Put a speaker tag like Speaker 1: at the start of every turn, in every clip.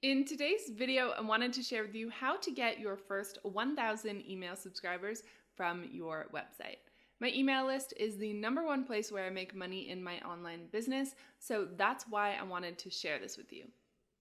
Speaker 1: In today's video, I wanted to share with you how to get your first 1,000 email subscribers from your website. My email list is the #1 place where I make money in my online business, so that's why I wanted to share this with you.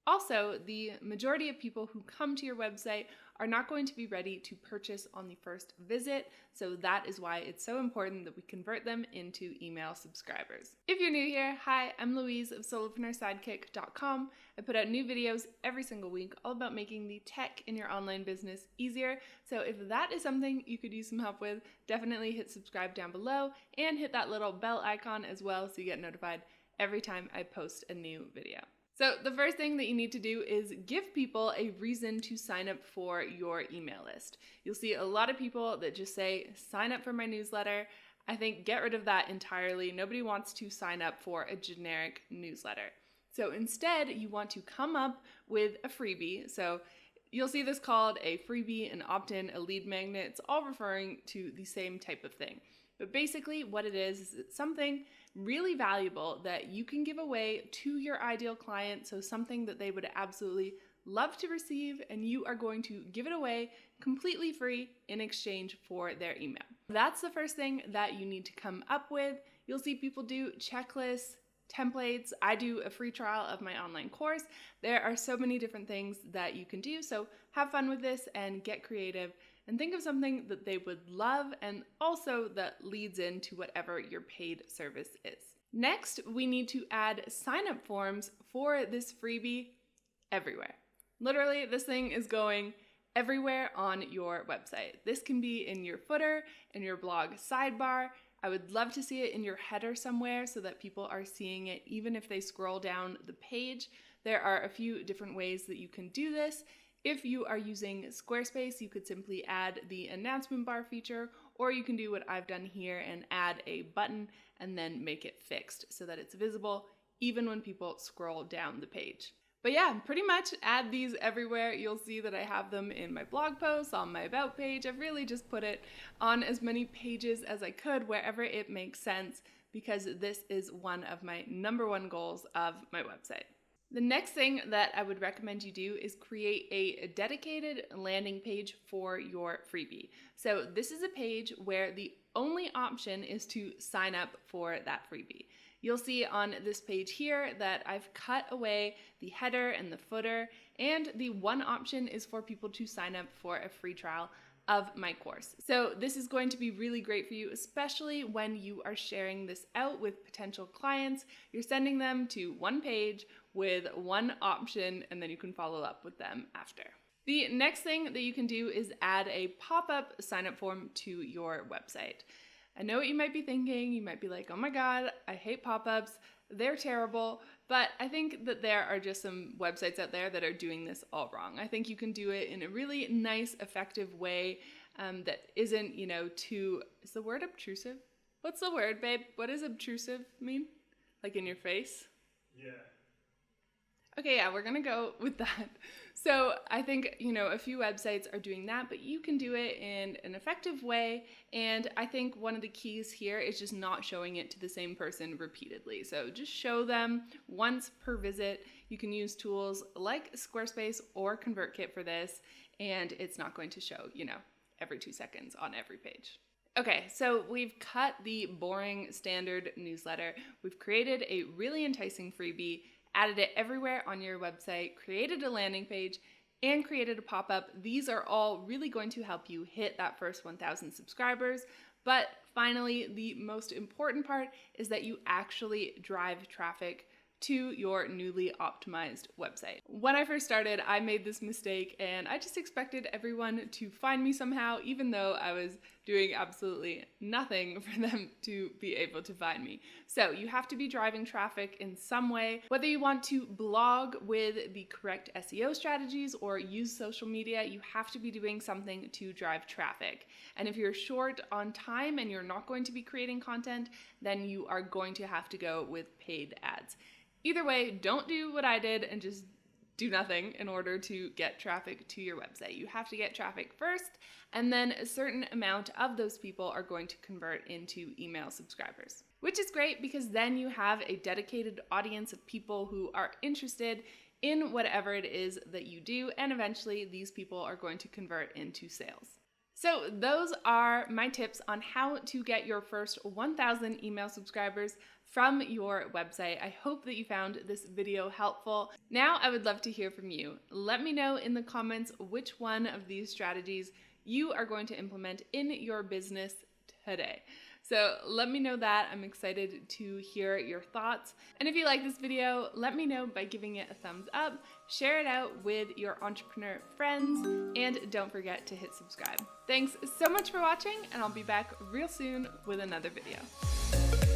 Speaker 1: Also, the majority of people who come to your website are not going to be ready to purchase on the first visit, so that is why it's so important that we convert them into email subscribers. If you're new here, hi, I'm Louise of solopreneurs.sidekick.com. I put out new videos every single week all about making the tech in your online business easier, so if that is something you could use some help with, definitely hit subscribe down below and hit that little bell icon as well so you get notified every time I post a new video. So the first thing that you need to do is give people a reason to sign up for your email list. You'll see a lot of people that just say, sign up for my newsletter. I think get rid of that entirely. Nobody wants to sign up for a generic newsletter. So instead, you want to come up with a freebie. So you'll see this called a freebie, an opt-in, a lead magnet. It's all referring to the same type of thing. But basically what it is it's something really valuable that you can give away to your ideal client, so something that they would absolutely love to receive, and you are going to give it away completely free in exchange for their email. That's the first thing that you need to come up with. You'll see people do checklists, templates. I do a free trial of my online course. There are so many different things that you can do, so have fun with this and get creative and think of something that they would love and also that leads into whatever your paid service is. Next, we need to add sign-up forms for this freebie everywhere. Literally, this thing is going everywhere on your website. This can be in your footer, in your blog sidebar. I would love to see it in your header somewhere so that people are seeing it even if they scroll down the page. There are a few different ways that you can do this. If you are using Squarespace, you could simply add the announcement bar feature, or you can do what I've done here and add a button and then make it fixed so that it's visible even when people scroll down the page. But yeah, pretty much add these everywhere. You'll see that I have them in my blog posts, on my about page. I've really just put it on as many pages as I could wherever it makes sense because this is one of my #1 goals of my website. The next thing that I would recommend you do is create a dedicated landing page for your freebie. So this is a page where the only option is to sign up for that freebie. You'll see on this page here that I've cut away the header and the footer, and the one option is for people to sign up for a free trial of my course. So this is going to be really great for you, especially when you are sharing this out with potential clients. You're sending them to one page with one option, and then you can follow up with them after. The next thing that you can do is add a pop-up sign-up form to your website. I know what you might be thinking. You might be like, oh my God, I hate pop-ups. They're terrible. But I think that there are just some websites out there that are doing this all wrong. I think you can do it in a really nice, effective way that isn't, too, is the word obtrusive? What's the word, babe? What does obtrusive mean? Like in your face?
Speaker 2: Yeah.
Speaker 1: Okay, yeah, we're gonna go with that. So I think, a few websites are doing that, but you can do it in an effective way. And I think one of the keys here is just not showing it to the same person repeatedly. So just show them once per visit. You can use tools like Squarespace or ConvertKit for this, and it's not going to show, every 2 seconds on every page. Okay, so we've cut the boring standard newsletter. We've created a really enticing freebie, added it everywhere on your website, created a landing page, and created a pop-up. These are all really going to help you hit that first 1,000 subscribers. But finally, the most important part is that you actually drive traffic to your newly optimized website. When I first started, I made this mistake and I just expected everyone to find me somehow, even though I was doing absolutely nothing for them to be able to find me. So you have to be driving traffic in some way, whether you want to blog with the correct SEO strategies or use social media, you have to be doing something to drive traffic. And if you're short on time and you're not going to be creating content, then you are going to have to go with paid ads. Either way, don't do what I did and just do nothing in order to get traffic to your website. You have to get traffic first, and then a certain amount of those people are going to convert into email subscribers. Which is great because then you have a dedicated audience of people who are interested in whatever it is that you do, and eventually these people are going to convert into sales. So those are my tips on how to get your first 1,000 email subscribers from your website. I hope that you found this video helpful. Now I would love to hear from you. Let me know in the comments which one of these strategies you are going to implement in your business today. So let me know that. I'm excited to hear your thoughts. And if you like this video, let me know by giving it a thumbs up, share it out with your entrepreneur friends, and don't forget to hit subscribe. Thanks so much for watching, and I'll be back real soon with another video.